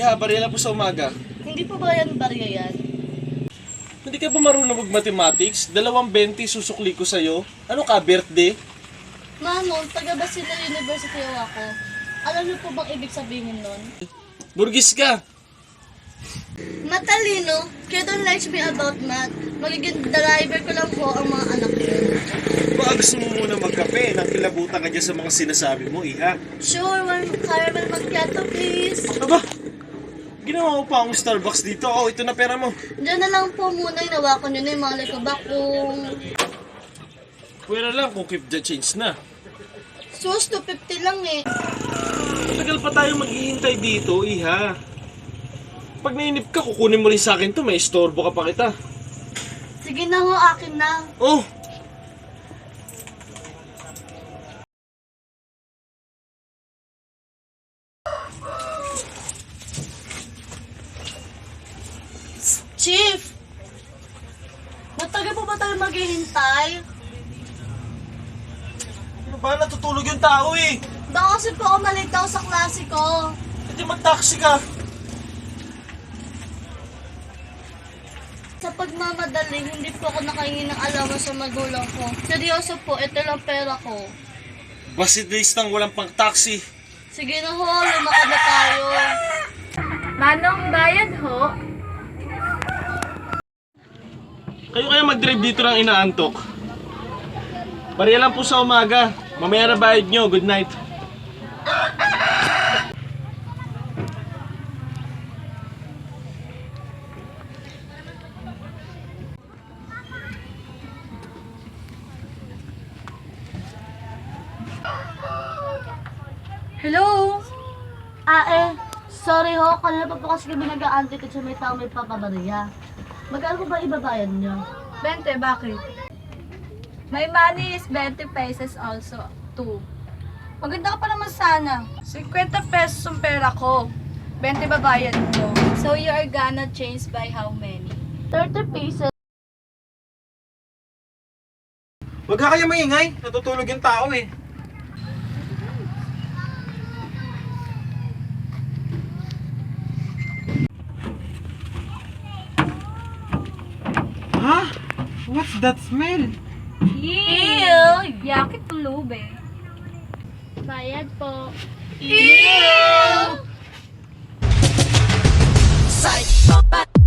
Iha, barya lang po sa umaga. Hindi po ba yan barya yan? Hindi ka ba marunong mag-mathematics? 220 susukli ko sa'yo. Ano ka, birthday? Manong, taga Basilio University ako. Alam niyo po bang ibig sabihin nun? Burgis ka! Matalino, kaya don't lie to me about math. Magiging driver ko lang po ang mga anak ko. Baka gusto mo muna magkape nang kilabutan ka dyan sa mga sinasabi mo, Iha. Sure, one caramel macchiato please. Aba, ginawa mo pa akong Starbucks dito. Oh, ito na pera mo. Diyan na lang po muna, inawakan nyo na yung mga likabak kung... Pwera lang kung keep the change na. Sus, 250 lang eh. Matagal pa tayo maghihintay dito, Iha. Pag nainip ka, kukunin mo rin sa akin to. May istorbo ka pa kita. Sige na ho, akin na. Oh! Chief! Matagal po ba tayo maghihintay? Ano ba? Natutulog yung tao eh. Baka kasi po ako malitaw sa klase ko. Hindi mag-taxi ka. Sa pagmamadali, hindi po ako nakahingi ng allowance sa magulang ko. Seryoso po, ito lang pera ko. Basit list ng walang pang taxi. Sige na ho, lumakad na tayo. Manong, bayad ho. Kayo kaya mag-drive dito ng inaantok. Bariya lang po sa umaga. Mamaya na bayad nyo. Good night. Hello? Sorry ho, kanina pa po kasi kami nag-aantay kasi may tao may papabariya. Magkano po ba ibabayad nyo? 20, bakit? My money is 20 pesos also, too. Maganda ka pa naman sana. 50 pesos ang pera ko. 20 babayad mo. So you are gonna change by how many? 30 pesos. Huwag ka kaya maingay. Natutulog yung tao eh. Huh? What's that smell? Ew! Yakit tulube. Bayad po. Ew! Psych!